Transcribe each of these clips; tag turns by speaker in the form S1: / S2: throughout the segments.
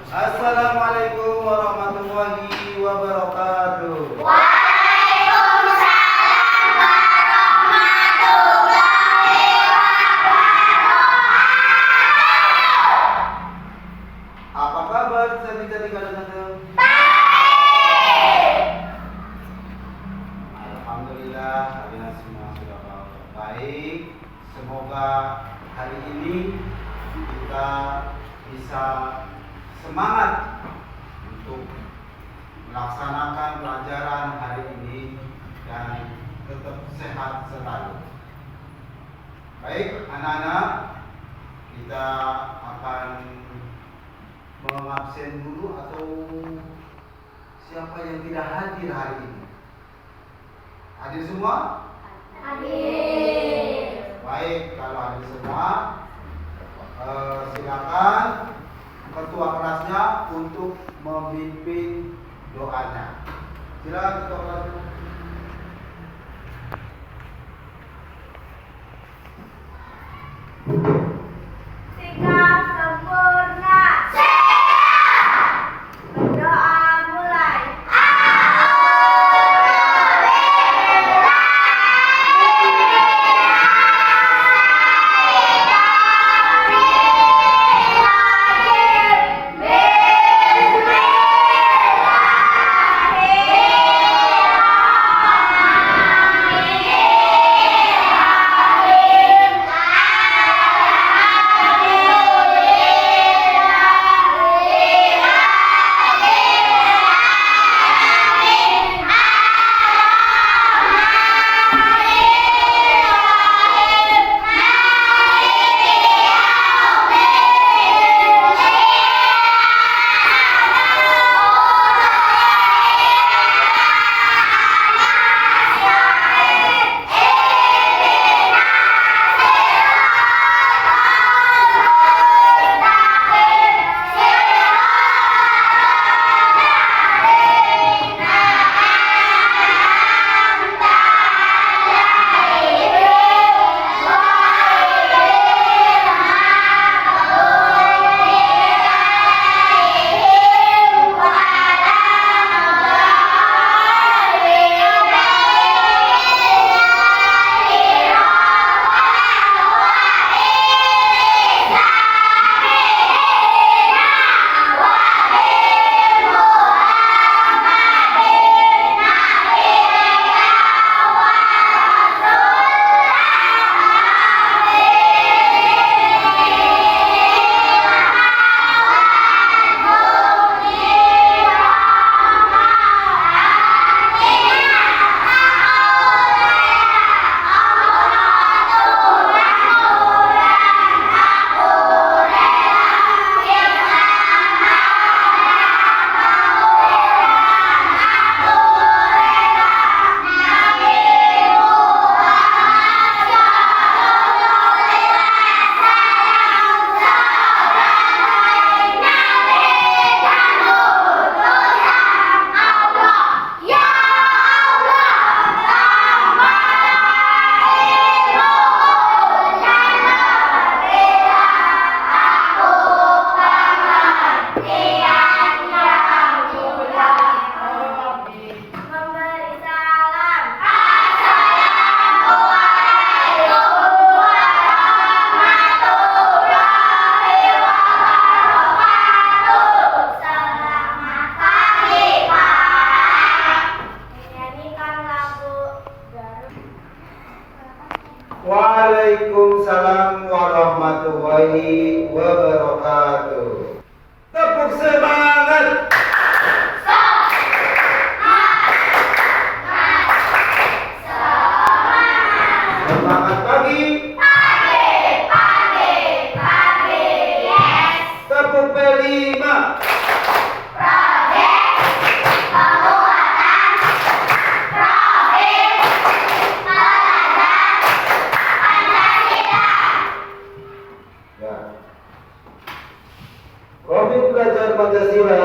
S1: Assalamualaikum warahmatullahi wabarakatuh.
S2: Waalaikumsalam warahmatullahi wabarakatuh.
S1: Apa kabar cantik-cantik kadang-kadang?
S2: Baik.
S1: Alhamdulillah, kalian semua sudah baik. Semoga hari ini kita bisa semangat untuk melaksanakan pelajaran hari ini dan tetap sehat selalu. Baik, anak-anak, kita akan mengabsen dulu atau siapa yang tidak hadir hari ini? Hadir semua?
S2: Hadir.
S1: Baik, kalau hadir semua, silakan ketua kelasnya untuk memimpin doanya. Silakan ketua kelasnya.
S2: Sikap sempurna. Siap. Berdoa mulai.
S1: Waalaikumsalam warahmatullahi wabarakatuh. Tepuk semangat. Semangat pagi.
S2: Yes.
S1: Tepuk kelima. Ya. Profil belajar Pancasila.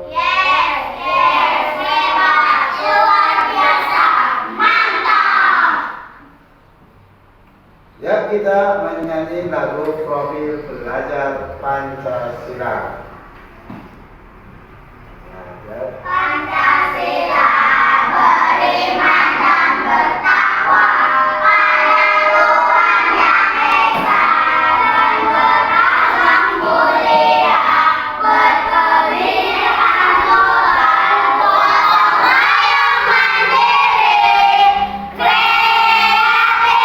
S2: Yes, hebat, luar biasa, mantap.
S1: Ya, kita menyanyi lagu profil belajar Pancasila.
S2: sila beriman dan bertakwa pada Tuhan yang Esa dan berakhlak mulia, berkeliling Tuhan, orang yang mandiri, kreatif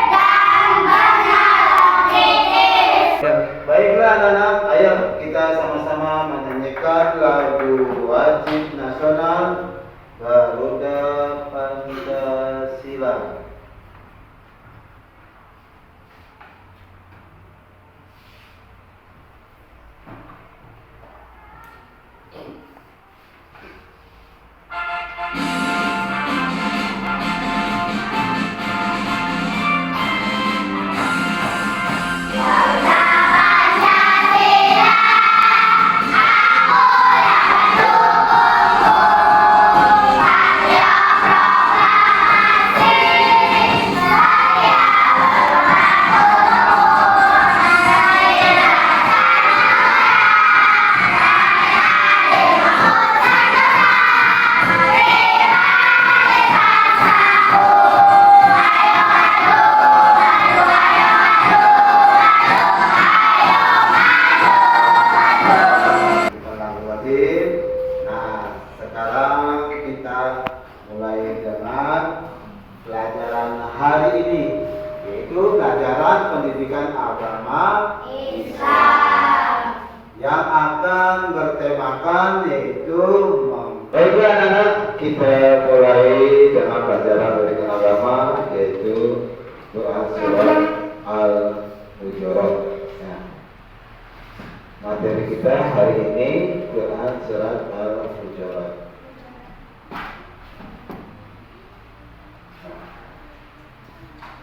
S2: dan bernalar kritis.
S1: Baiklah anak-anak, ayo kita sama-sama menyanyikan lagu wajib nasional Garuda Pancasila. Sekarang kita mulai dengan pelajaran hari ini, yaitu pelajaran pendidikan agama Islam yang akan bertemakan yaitu baiklah anak-anak, kita mulai dengan pelajaran pendidikan agama yaitu Quran surat Al-Hujurat. Materi kita hari ini Quran surat Al-Hujurat.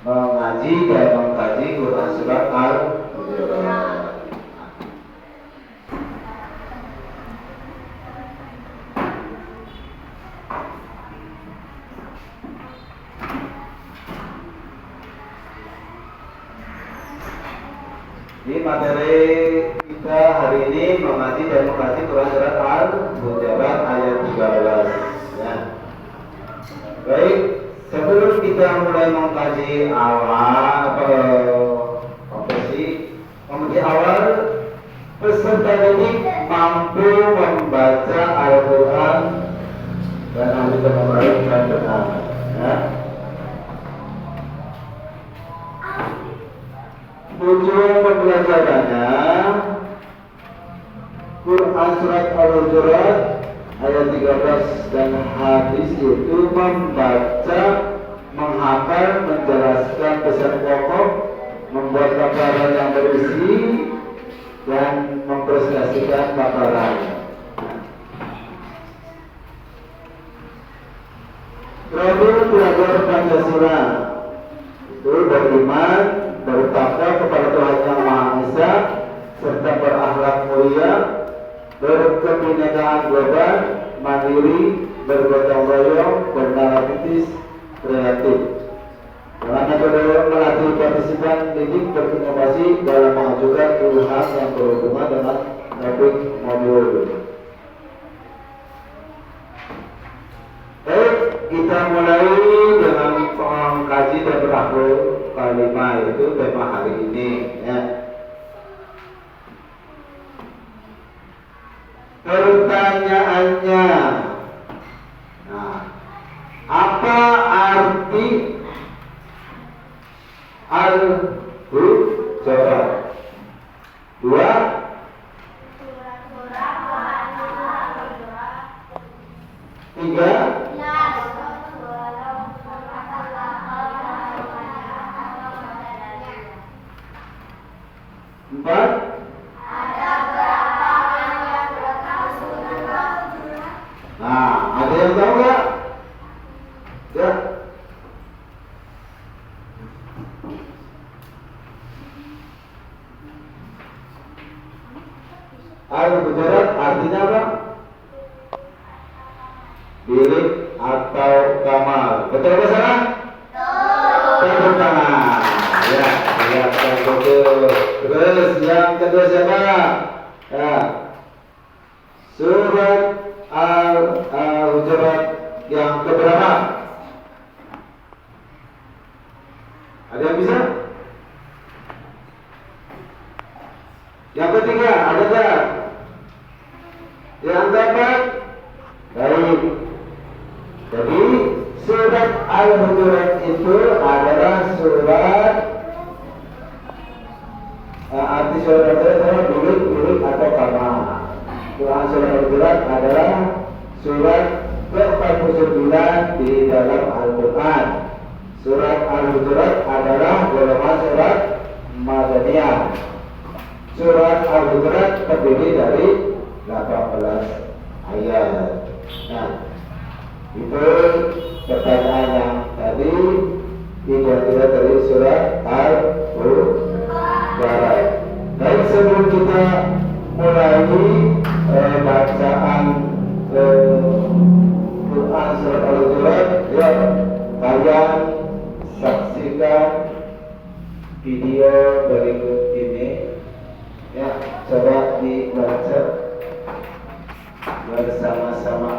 S1: Mengaji dan mengkaji Quran surat Al-Hujurat. Di materi kita hari ini mengaji dan mengkaji Quran surat Al-Hujurat ayat 13. Ya. Baik, sebelum kita mulai mengkaji awal peserta didik mampu membaca Al-Quran dan ahli membaca benar. Ya. Tujuan pembelajarannya Quran surat Al-Hujurat ayat 13 dan hadis itu membaca, menghafal, menjelaskan pesan pokok, membuat paparan yang berisi dan mempresentasikan paparan. Problem belajar Pancasila itu beriman, bertakwa kepada Tuhan Yang Maha Esa, serta berakhlak mulia, berkebinekaan global, mandiri, bergotong royong, bernalar kritis, kreatif. Karena kedua melatih partisipan didik berinovasi dalam mengajukan keluhan yang berhubungan dengan topik modul. Baik, kita mulai dengan mengkaji dan berahul kalimah, itu tema hari ini. Ya. Pertanyaannya, nah, apa arti Al-Hujurat? 2. 3. 4. Nah, ada yang tahu nggak? Ya. Al-Hujurat artinya apa? Bilik atau kamar. Betul apa salah? Tepuk tangan. Ya, yang betul. Terus yang kedua siapa? Ya. Surat Al-Hujurat yang keberapa? Ada yang bisa? Yang ketiga, ada tak? Yang keempat? Baik. Jadi surat Al-Hujurat itu adalah surat arti surat Al-Hujurat adalah bulut atau kamar. Quran surat Al-Hujurat adalah surat ke-49 di dalam Al-Quran. Surat Al-Hujurat adalah golongan surat Madaniyah. Surat Al-Hujurat terdiri dari 18 ayat. Nah, itu pertanyaan yang tadi tidak dari surat Al-Hujurat. Baik, sebelum kita mulai bacaan Quran surat Al-Hujurat, ya kalian saksikan video berikut ini. Ya, coba dibaca bersama-sama.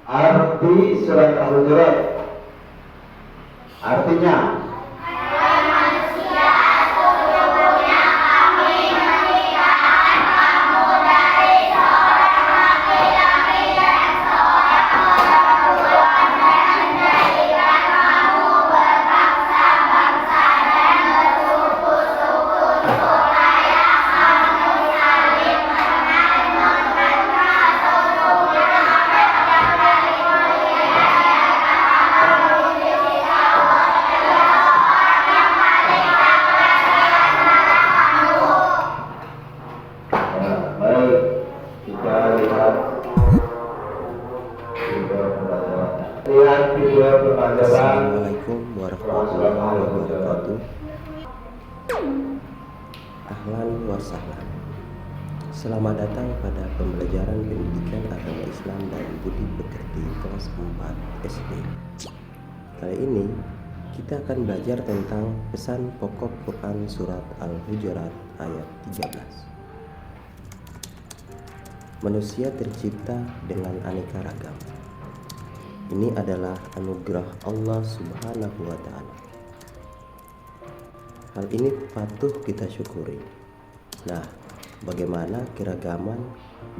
S1: Arti surat Al-Hujurat. Artinya
S3: Assalamualaikum warahmatullahi wabarakatuh. Ahlan wa sahlan. Selamat datang pada pembelajaran pendidikan agama Islam dan budi pekerti kelas 4 SD. Kali ini kita akan belajar tentang pesan pokok Quran surat Al-Hujurat ayat 13. Manusia tercipta dengan aneka ragam. Ini adalah anugerah Allah Subhanahu wa Ta'ala. Hal ini patut kita syukuri. Nah, bagaimana keragaman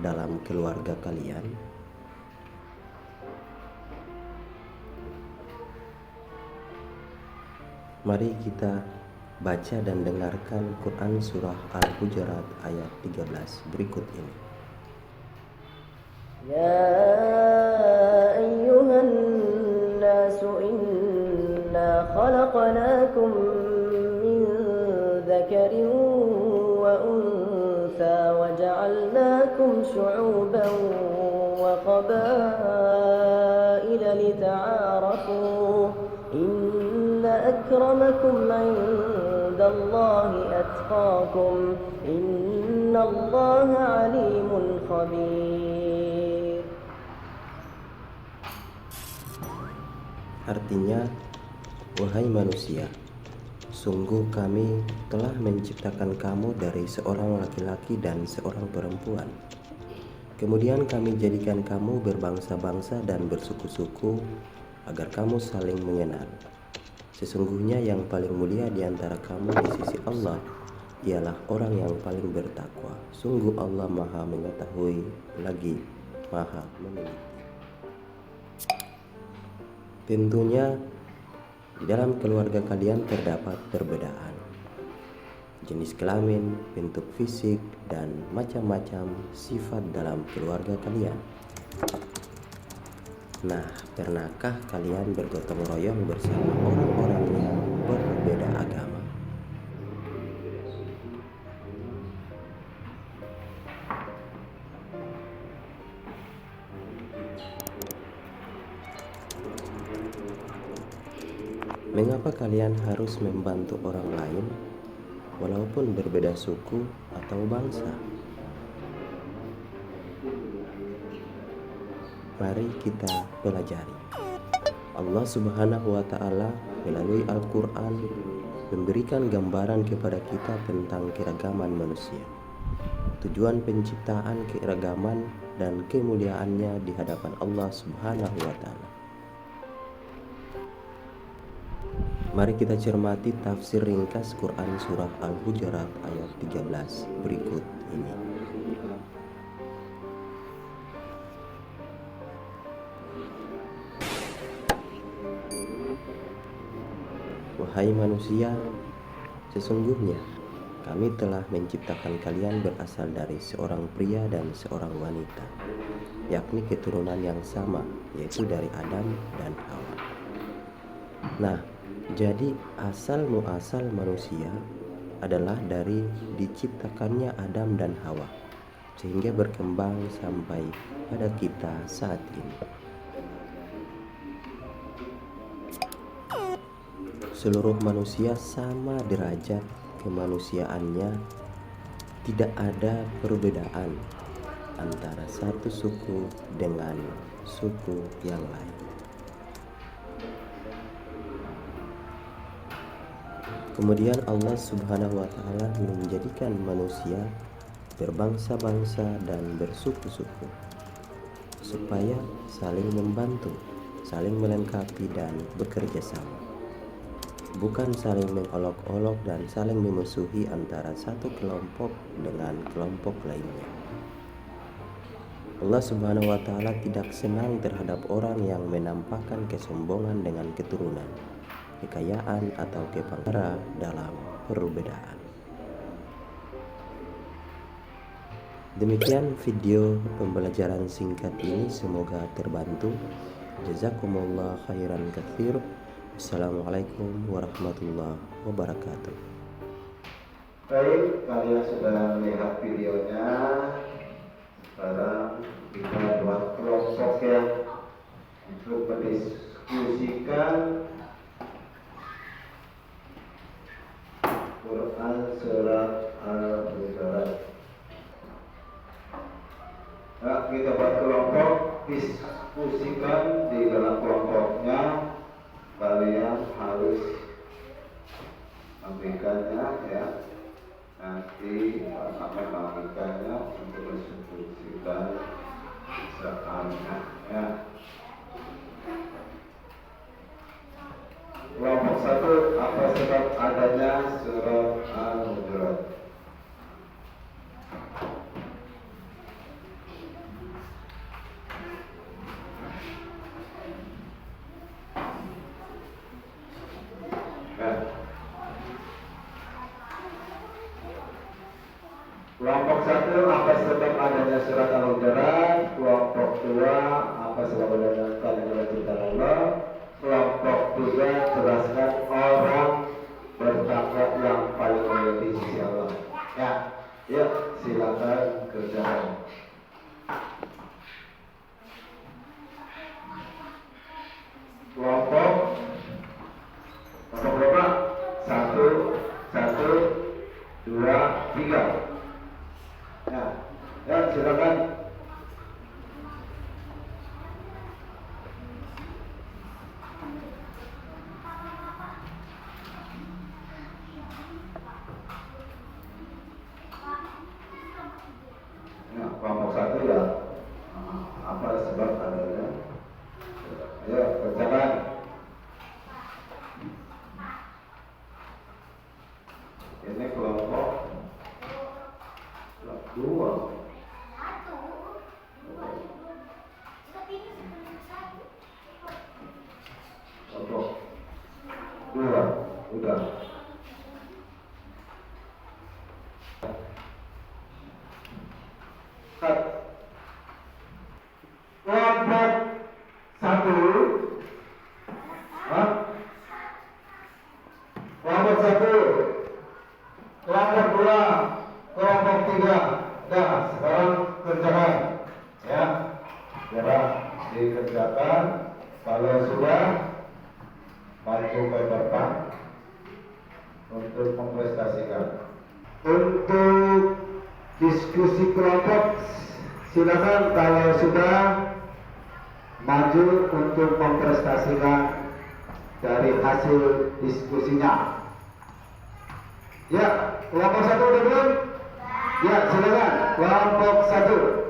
S3: dalam keluarga kalian? Mari kita baca dan dengarkan Quran surah Al-Hujurat ayat 13 berikut ini.
S4: يا أيها الناس إنا خلقناكم من ذكر وأنثى وجعلناكم شعوبا وقبائل لتعارفوا إن أكرمكم عند الله أتقاكم إن الله عليم خبير.
S3: Artinya, wahai manusia, sungguh kami telah menciptakan kamu dari seorang laki-laki dan seorang perempuan. Kemudian kami jadikan kamu berbangsa-bangsa dan bersuku-suku agar kamu saling mengenal. Sesungguhnya yang paling mulia di antara kamu di sisi Allah ialah orang yang paling bertakwa. Sungguh Allah Maha mengetahui lagi Maha meneliti. Tentunya di dalam keluarga kalian terdapat perbedaan jenis kelamin, bentuk fisik, dan macam-macam sifat dalam keluarga kalian. Nah, pernahkah kalian bergotong royong bersama orang-orang yang berbeda agama? Mengapa kalian harus membantu orang lain walaupun berbeda suku atau bangsa? Mari kita pelajari. Allah Subhanahu wa Ta'ala melalui Al-Quran memberikan gambaran kepada kita tentang keragaman manusia, tujuan penciptaan keragaman dan kemuliaannya di hadapan Allah Subhanahu wa Ta'ala. Mari kita cermati tafsir ringkas Quran Surah Al-Hujurat ayat 13 berikut ini. Wahai manusia, sesungguhnya kami telah menciptakan kalian berasal dari seorang pria dan seorang wanita, yakni keturunan yang sama, yaitu dari Adam dan Hawa. Nah, jadi asal muasal manusia adalah dari diciptakannya Adam dan Hawa, sehingga berkembang sampai pada kita saat ini. Seluruh manusia sama derajat kemanusiaannya, tidak ada perbedaan antara satu suku dengan suku yang lain. Kemudian Allah Subhanahu wa Ta'ala menjadikan manusia berbangsa-bangsa dan bersuku-suku supaya saling membantu, saling melengkapi dan bekerja sama, bukan saling mengolok-olok dan saling memusuhi antara satu kelompok dengan kelompok lainnya. Allah Subhanahu wa Ta'ala tidak senang terhadap orang yang menampakkan kesombongan dengan keturunan, kekayaan atau kepangkaran dalam perbedaan. Demikian video pembelajaran singkat ini, semoga terbantu. Jazakumullah khairan katsir. Assalamualaikum warahmatullahi wabarakatuh.
S1: Baik, kalian sudah melihat videonya. Sekarang kita buat kelompok ya untuk mendiskusikan Quran Surat Al-Hujurat. Nah, kita buat kelompok, diskusikan di dalam kelompoknya. Kalian harus memberikannya ya. Nanti akan memberikannya untuk diskusikan soalnya ya. Kelompok 1, apa sebab adanya surat Al-Hujurat? Kelompok 1, apa sebab adanya surat Al-Hujurat? Kelompok 2, apa sebab adanya kalimat cinta Allah? Kelompok 3, jelaskan orang bertakwa yang paling mulia di sisi Allah. Ya, yuk silakan kerjakan. Kelompok berapa? 1, 2, 3. Ya, silakan. Nah, kelompok 1 ya. Udah. Cut. Kelompok 1. Hah? Kelompok 1. Kelompok 2. Kelompok 3. Nah, sekarang kerjakan. Ya. Coba dikerjakan. Kalau sudah, maju ke depan untuk memprestasikan. Untuk diskusi kelompok, silakan kalau sudah maju untuk memprestasikan dari hasil diskusinya. Ya, kelompok 1 udah belum? Ya, silakan kelompok 1.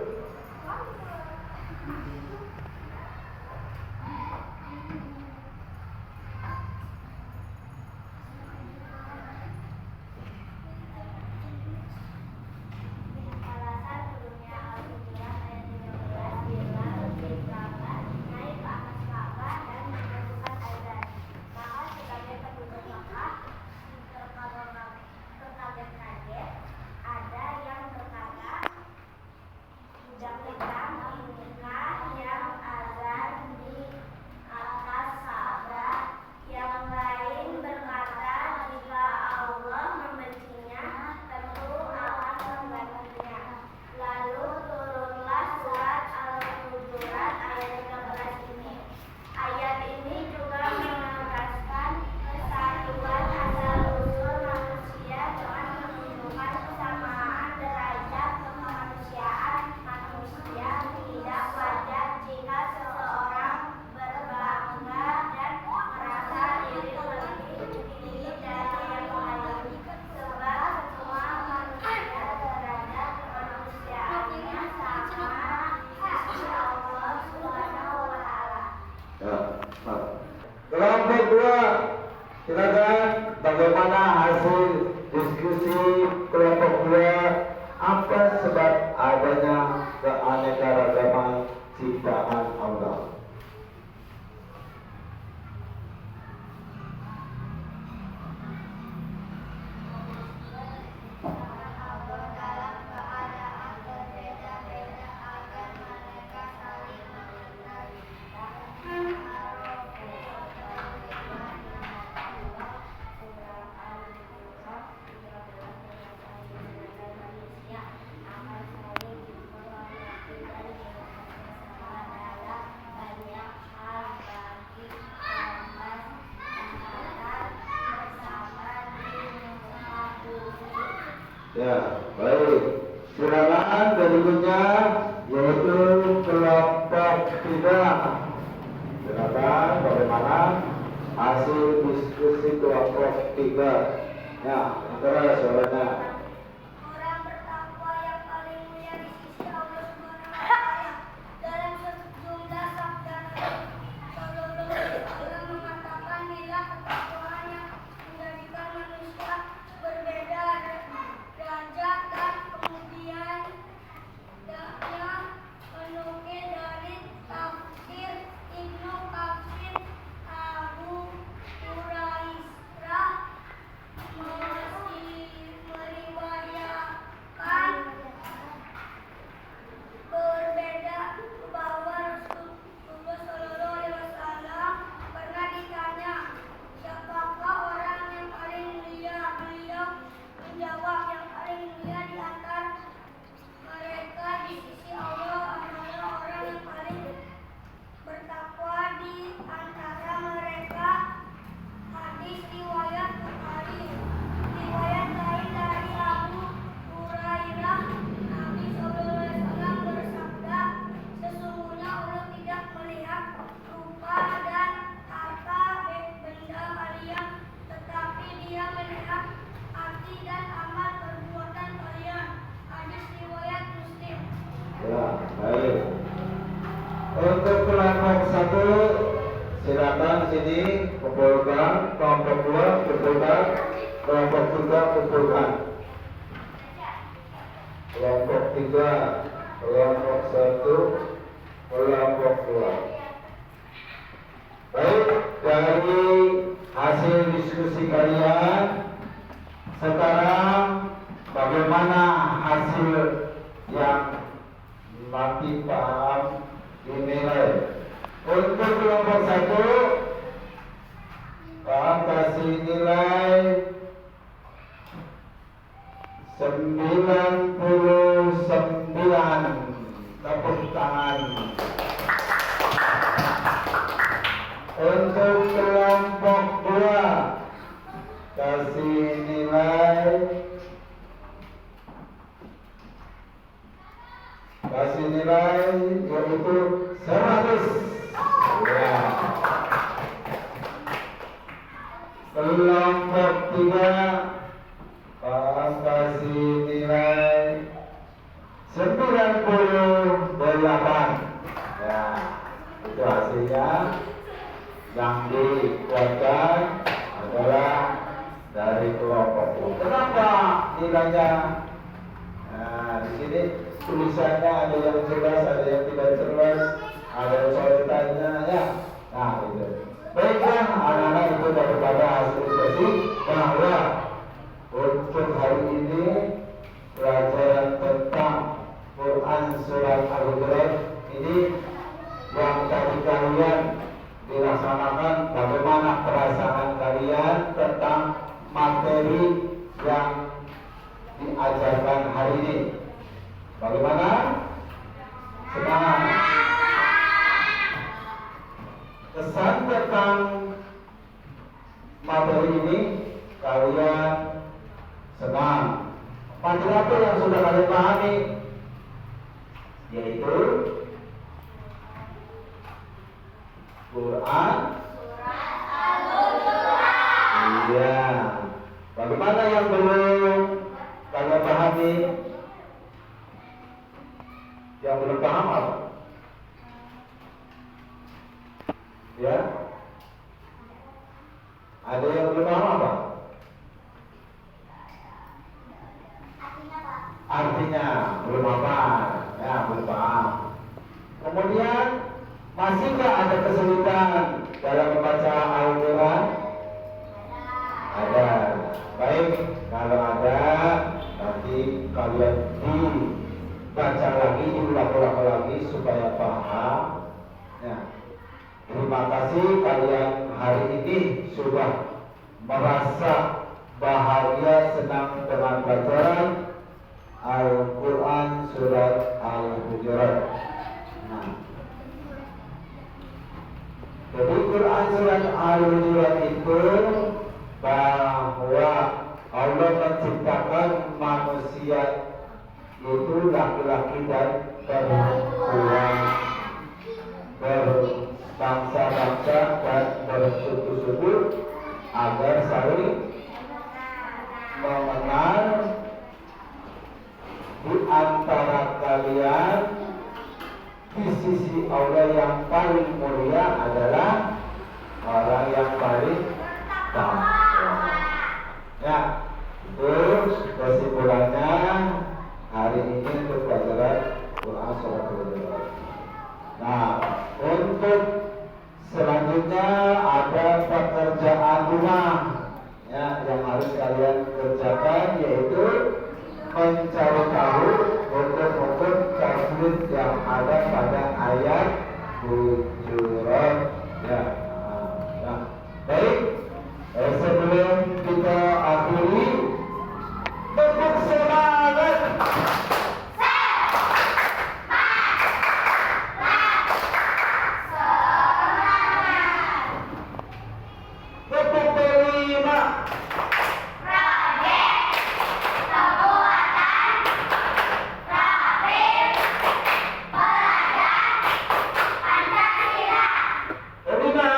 S1: Kelompok 2, silakan bagaimana hasil diskusi kelompok 2, apa sebab adanya keanekaragaman ciptaan Allah. Ya, baik. Silakan berikutnya yaitu kelompok 3. Silakan bagaimana hasil diskusi kelompok 3. Ya, antara suaranya.
S2: Orang bertakwa yang paling mulia di sisi Allah Subhanahu wa Ta'ala. Dalam sejumlah sabda Nabi Sallallahu Alaihi Wasallam mengatakan bila ketakwaan yang menjadikan manusia berbeda derajat dan kemudian dia menukil dari tafsir Ibnu Katsir Abu Hurairah meriwayatkan berbeda bahwa Rasulullah Shallallahu Alaihi Wasallam pernah ditanya, siapakah orang yang paling mulia? Beliau menjawab, yang paling mulia di antara mereka di sisi Allah adalah orang yang paling bertakwa di antara mereka. Hadis riwayat Bukhari. Riwayat lain dari Abu Hurairah, Nabi SAW bersabda, sesungguhnya Allah tidak melihat rupa dan harta benda kalian, tetapi Dia melihat hati dan amal perbuatan kalian. Hadis riwayat Muslim.
S1: Ya, baik. Untuk kelompok 1, silakan sini kumpulkan. Kelompok 2 kumpulkan. Kelompok 3 kumpulkan. Kelompok 3, kelompok 1, kelompok 2. Baik, dari hasil diskusi kalian mengerti, paham, dinilai. Untuk kelompok 1, paham kasih nilai 99. Tepuk tangan. Untuk kelompok 2, kasih nilai 'yaitu 100. Ya. Kelompok 3, kasih nilai 98. Ya, itu hasilnya. Yang dikuatkan adalah dari kelompok. Kenapa nilainya? Nah, di sini tulisannya ada yang jelas, ada yang tidak jelas, ada yang soalnya ya. Nah, itu. Baiklah, anak-anak itu daripada hasil diskusi bahwa untuk hari ini pelajaran tentang Quran Surat Al-Hujurat ini yang tadi kalian dilaksanakan, bagaimana perasaan kalian tentang materi yang diajarkan hari ini? Bagaimana? Semangat. Kesan tentang materi ini kalian senang. Materi apa yang sudah kalian pahami? Yaitu Quran. Iya. Bagaimana yang belum kalian pahami? Yang belum paham apa? Ya. Ada yang belum paham apa? Artinya belum apa? Ya, belum paham. Kemudian masihkah ada kesulitan dalam membaca Al-Quran? Ada. Baik, kalau ada nanti kalian dibaca lagi, diulang-ulang lagi supaya paham. Ya. Terima kasih kalian hari ini sudah merasa bahagia, senang dengan pelajaran Al-Quran Surat Al-Hujurat. Nah, jadi Quran Surat Al-Hujurat itu bahwa Allah menciptakan manusia itu laki-laki dan perempuan, berbangsa-bangsa dan bersuku-suku agar saling mengenal. Di antara kalian di sisi Allah yang paling mulia adalah orang yang paling takwa. Ya, itu kesimpulannya hari ini untuk pelajaran Quran Surat Al-Hujurat. Nah, untuk selanjutnya ada pekerjaan rumah ya yang harus kalian kerjakan, yaitu mencari tahu hukum-hukum tajwid yang ada pada ayat Hujurat. Ya, ya. Baik, sebelum kita akhiri, tepuk semangat. Tepuk terima. Terima.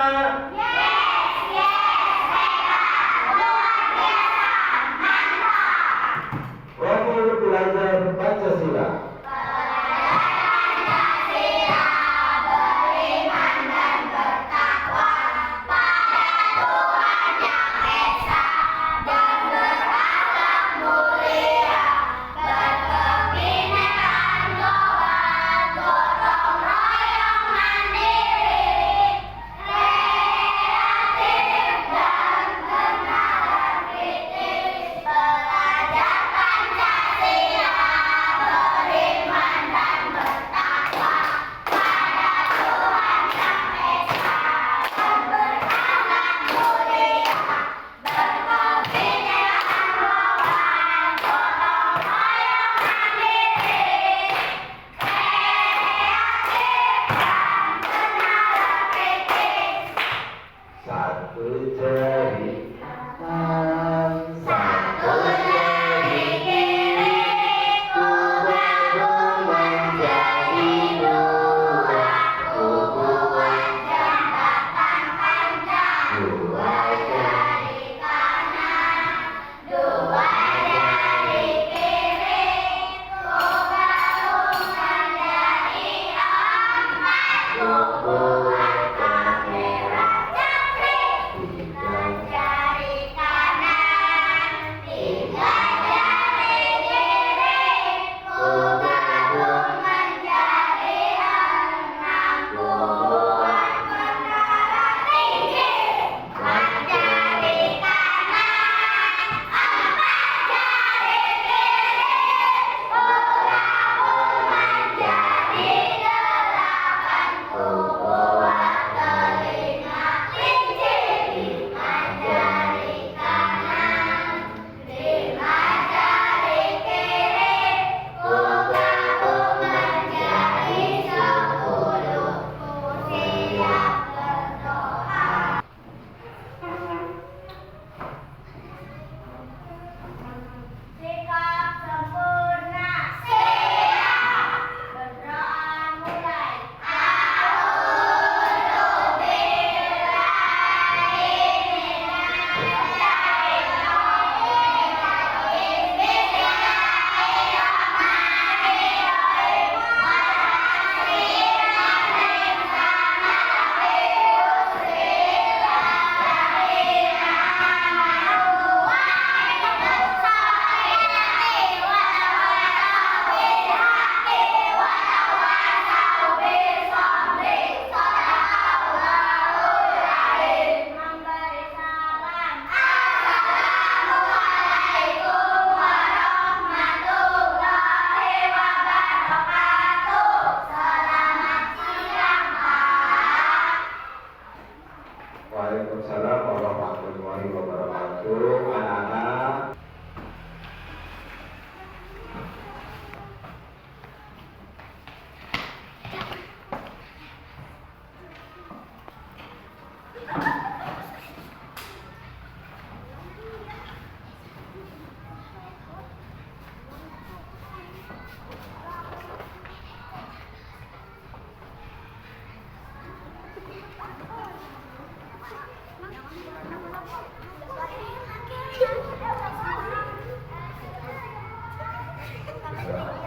S2: Bismillahirrahmanirrahim.